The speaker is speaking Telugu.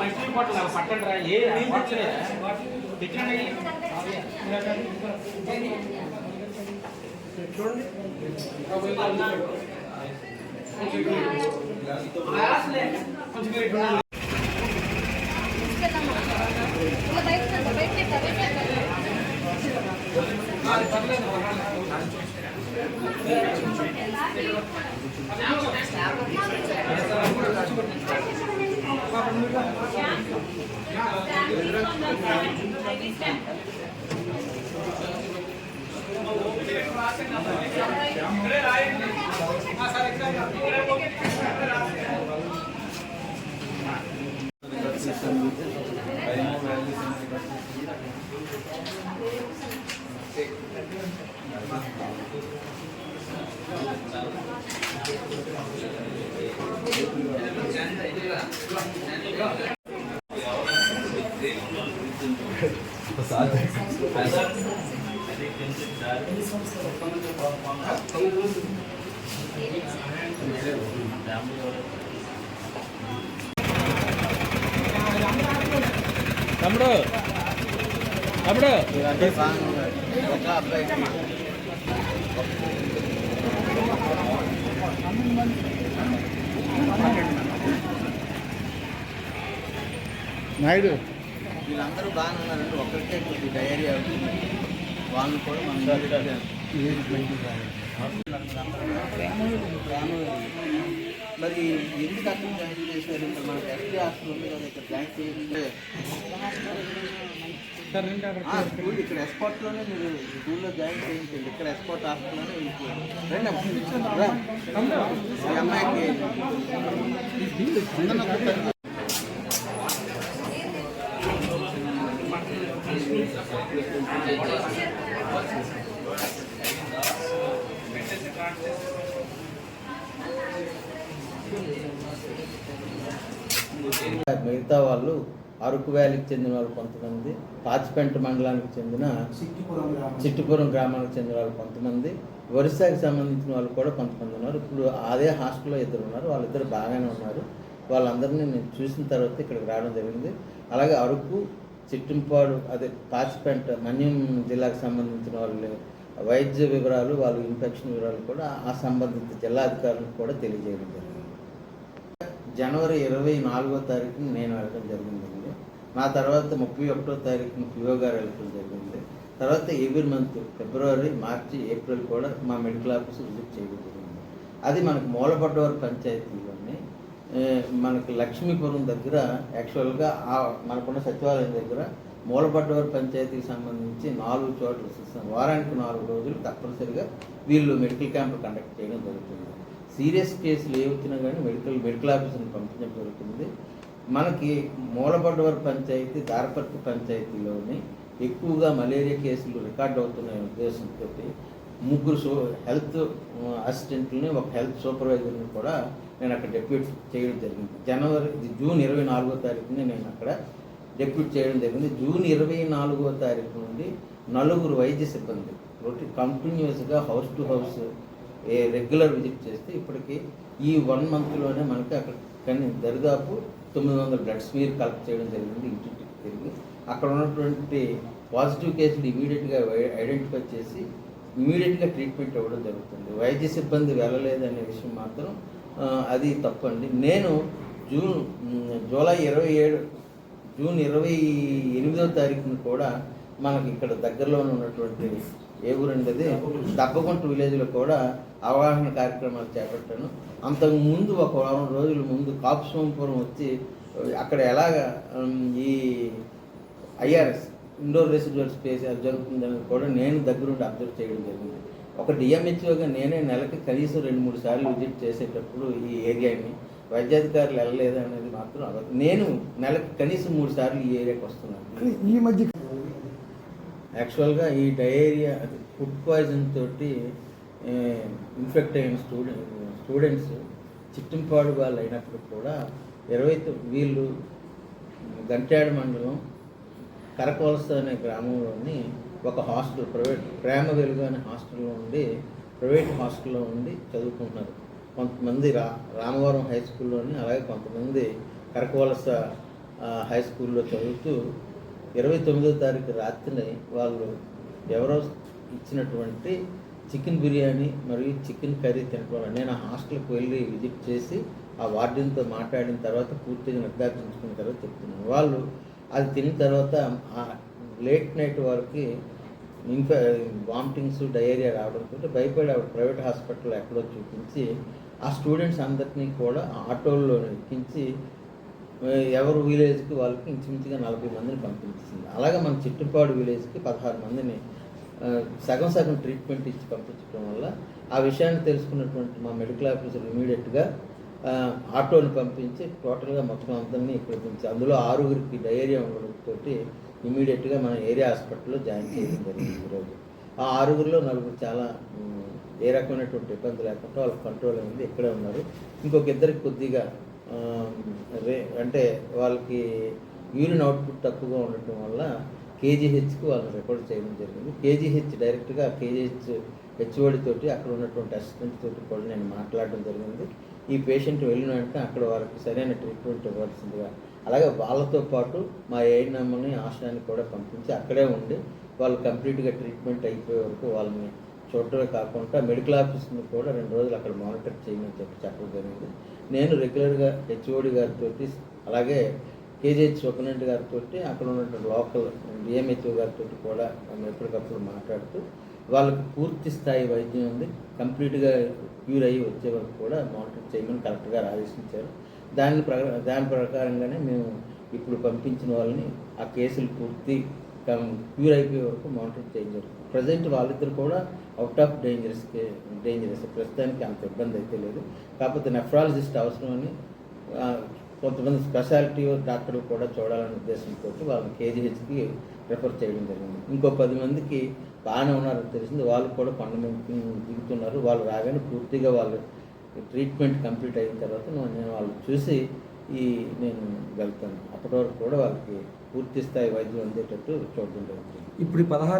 మంచి బాటిల్ పట్టండి రా ఏ చూడండి తమ్ముడు తమ్ముడు ఒక అబ్బాయికి నాయుడు వీళ్ళందరూ బాగానే ఉన్నారంటే ఒకరికే కొద్ది డయేరియా అవుతుంది. వాళ్ళు కూడా మనం మరి ఎందుకు అక్కడ జాయిన్ చేశారు? ఇంకా మనకి ఎస్పీ హాస్పిటల్ ఉంది కదా, ఇక్కడ జాయిన్ చేయాలంటే స్కూల్ ఇక్కడ ఎస్పోర్ట్లోనే మీరు స్కూల్లో జాయిన్ చేయించండి. ఇక్కడ ఎస్పోర్ట్ హాస్పిటల్లోనే ఈ అమ్మాయికి మిగతా వాళ్ళు అరకు వ్యాలీకి చెందిన వాళ్ళు కొంతమంది, పాచిపెంట మండలానికి చెందిన చిట్టుపురం గ్రామానికి చెందిన వాళ్ళు కొంతమంది, ఒరిస్సాకి సంబంధించిన వాళ్ళు కూడా కొంతమంది ఉన్నారు. ఇప్పుడు అదే హాస్టల్లో ఇద్దరు ఉన్నారు, వాళ్ళిద్దరు బాగానే ఉన్నారు. వాళ్ళందరినీ నేను చూసిన తర్వాత ఇక్కడికి రావడం జరిగింది. అలాగే అరకు, చిట్టింపాడు, అదే పాచిపెంట మన్యం జిల్లాకు సంబంధించిన వాళ్ళు వైద్య వివరాలు, వాళ్ళ ఇన్ఫెక్షన్ వివరాలు కూడా ఆ సంబంధిత జిల్లా అధికారులకు కూడా తెలియజేయడం జరిగింది. జనవరి 24వ తారీఖున నేను వెళ్ళడం జరిగిందండి. నా తర్వాత 31వ తారీఖున పిఓ గారు వెళ్ళడం జరిగింది. తర్వాత ఎవ్రీ మంత్ ఫిబ్రవరి, మార్చి, ఏప్రిల్ కూడా మా మెడికల్ ఆఫీస్ విజిట్ చేయడం జరిగింది. అది మనకు మూలపడ్డవారి పంచాయతీలోని మనకి లక్ష్మీపురం దగ్గర యాక్చువల్గా మనకున్న సచివాలయం దగ్గర మూలపడ్డవారి పంచాయతీకి సంబంధించి 4 చోట్ల వారానికి 4 రోజులు తప్పనిసరిగా వీళ్ళు మెడికల్ క్యాంప్ కండక్ట్ చేయడం జరుగుతుంది. సీరియస్ కేసులు ఏ వచ్చినా కానీ మెడికల్ ఆఫీసుని పంపించడం జరుగుతుంది. మనకి మూలపడ్డవారి పంచాయతీ, దారపర్తి పంచాయతీలోని ఎక్కువగా మలేరియా కేసులు రికార్డ్ అవుతున్న ఉద్దేశంతో 3 హెల్త్ అసిస్టెంట్లని, ఒక హెల్త్ సూపర్వైజర్ని కూడా నేను అక్కడ డెప్యూట్ చేయడం జరిగింది. జూన్ 24వ తారీఖున నేను అక్కడ డెప్యూట్ చేయడం జరిగింది. జూన్ 24వ తారీఖు నుండి 4 వైద్య సిబ్బంది కంటిన్యూస్గా house to house regular visit చేస్తే ఇప్పటికీ ఈ 1 మంత్లోనే మనకి అక్కడ కానీ దరిదాపు 900 బ్లడ్ స్మీర్ కలెక్ట్ చేయడం జరిగింది. ఇంటింటికి తిరిగి అక్కడ ఉన్నటువంటి పాజిటివ్ కేసులు ఇమీడియట్గా ఐడెంటిఫై చేసి ఇమీడియట్గా ట్రీట్మెంట్ ఇవ్వడం జరుగుతుంది. వైద్య సిబ్బంది వెళ్ళలేదనే విషయం మాత్రం అది తప్పండి. నేను జూలై 28వ తారీఖున కూడా మనకి ఇక్కడ దగ్గరలోనే ఉన్నటువంటి ఏ ఊరండి అది దబ్బగుంట విలేజ్లో కూడా అవగాహన కార్యక్రమాలు చేపట్టాను. అంతకుముందు ఒక వారం రోజుల ముందు కాపుస్వామిపురం వచ్చి అక్కడ ఎలాగ ఈ ఐఆర్ఎస్ ఇండోర్ రెసిడ్యువల్ స్పేస్ జరుగుతుందని కూడా నేను దగ్గరుండి అబ్జర్వ్ చేయడం జరిగింది. ఒక డిఎంహెచ్ఓగా నేనే నెలకి కనీసం 2-3 సార్లు విజిట్ చేసేటప్పుడు ఈ ఏరియాని వైద్యాధికారులు వెళ్ళలేదు అనేది మాత్రం అబద్ధం. నేను నెలకు కనీసం 3 సార్లు ఈ ఏరియాకి వస్తున్నాను. కానీ ఈ మధ్య యాక్చువల్గా ఈ డయేరియా ఫుడ్ పాయిజన్ తోటి ఇన్ఫెక్ట్ అయిన స్టూడెంట్స్ చిట్టంపాడు వాళ్ళు అయినప్పుడు కూడా వీళ్ళు గంట్యాడ మండలం కరకోలస అనే గ్రామంలోని ఒక హాస్టల్, ప్రైవేట్ ప్రేమ వెలుగు అనే హాస్టల్లో ఉండి, ప్రైవేట్ హాస్టల్లో ఉండి చదువుకుంటున్నారు. కొంతమంది రామవరం హై స్కూల్లోని, అలాగే కొంతమంది కరకోలస హై స్కూల్లో చదువుతూ 29వ తారీఖు రాత్రి వాళ్ళు ఎవరో ఇచ్చినటువంటి చికెన్ బిర్యానీ మరియు చికెన్ కర్రీ తినడం. నేను ఆ హాస్టల్కి వెళ్ళి విజిట్ చేసి ఆ వార్డెన్తో మాట్లాడిన తర్వాత పూర్తిగా నిర్ధారించుకున్న తర్వాత చెప్తున్నాను. వాళ్ళు అది తిన్న తర్వాత లేట్ నైట్ వాళ్ళకి వామిటింగ్స్, డయేరియా రావడంతో భయపడి ఆవిడ ప్రైవేట్ హాస్పిటల్ ఎక్కడో చూపించి ఆ స్టూడెంట్స్ అందరినీ కూడా ఆటోల్లో ఎక్కించి ఎవరు విలేజ్కి వాళ్ళకి ఇంచుమించుగా 40 మందిని పంపించింది. అలాగే మన చిట్టుపాడు విలేజ్కి 16 మందిని సగం సగం ట్రీట్మెంట్ ఇచ్చి పంపించడం వల్ల ఆ విషయాన్ని తెలుసుకున్నటువంటి మా మెడికల్ ఆఫీసర్ ఇమీడియట్గా ఆటోని పంపించి టోటల్గా మొత్తం అందరినీ ఇక్కడ పంపించి, అందులో 6గురికి డయేరియా ఉండడంతో ఇమీడియట్గా మన ఏరియా హాస్పిటల్లో జాయిన్ చేయడం జరిగింది. ఈరోజు ఆ 6గురిలో 4 చాలా ఏ రకమైనటువంటి ఇబ్బంది లేకుండా వాళ్ళకి కంట్రోల్ అయింది, ఇక్కడే ఉన్నారు. ఇంకొక ఇద్దరికి కొద్దిగా అంటే వాళ్ళకి యూరిన్ అవుట్పుట్ తక్కువగా ఉండటం వల్ల కేజీహెచ్కి వాళ్ళని రిపోర్ట్ చేయడం జరిగింది. కేజీహెచ్ డైరెక్ట్గా హెచ్ఓడి తోటి అక్కడ ఉన్నటువంటి అసిస్టెంట్ తోటి కూడా నేను మాట్లాడడం జరిగింది. ఈ పేషెంట్ వెళ్ళిన వెంటనే అక్కడ వాళ్ళకి సరైన ట్రీట్మెంట్ ఇవ్వాల్సిందిగా, అలాగే వాళ్ళతో పాటు మా ఏఎన్ఎంని ఆశ్రయాన్ని కూడా పంపించి అక్కడే ఉండి వాళ్ళు కంప్లీట్గా ట్రీట్మెంట్ అయిపోయే వరకు వాళ్ళని చూడటమే కాకుండా మెడికల్ ఆఫీస్ని కూడా 2 రోజులు అక్కడ మానిటర్ చేయమని చెప్పడం జరిగింది. నేను రెగ్యులర్గా హెచ్ఓడి గారితో, అలాగే కేజీహెచ్ సూపరింటెండెంట్ గారితో, అక్కడ ఉన్నటువంటి లోకల్ డిఎంహెచ్ఓ గారితో కూడా మనం ఎప్పటికప్పుడు మాట్లాడుతూ వాళ్ళకి పూర్తి స్థాయి వైద్యం ఉంది, కంప్లీట్గా క్యూర్ అయ్యి వచ్చే వరకు కూడా మానిటర్ చేయమని కలెక్టర్ గారు ఆదేశించారు. దాని ప్రకారంగానే మేము ఇప్పుడు పంపించిన వాళ్ళని ఆ కేసులు పూర్తి క్యూర్ అయిపోయే వరకు మానిటర్ చేయడం జరుగుతుంది. ప్రజెంట్ వాళ్ళిద్దరు కూడా అవుట్ ఆఫ్ డేంజరస్ ప్రస్తుతానికి అంత ఇబ్బంది అయితే లేదు. కాకపోతే నెఫ్రాలజిస్ట్ అవసరమని కొంతమంది స్పెషాలిటీ డాక్టర్లు కూడా చూడాలనే ఉద్దేశంతో వాళ్ళని కేజీహెచ్కి రెఫర్ చేయడం జరిగింది. ఇంకో 10 మందికి బాగానే ఉన్నారని తెలిసింది, వాళ్ళు కూడా కొండమంది దిగుతున్నారు. వాళ్ళు రాగానే పూర్తిగా వాళ్ళు ట్రీట్మెంట్ కంప్లీట్ అయిన తర్వాత నేను వాళ్ళు చూసి నేను వెళ్తాను. అప్పటి వరకు కూడా వాళ్ళకి పూర్తి స్థాయి వైద్యం అందేటట్టు చూడడం జరుగుతుంది. ఇప్పుడు 16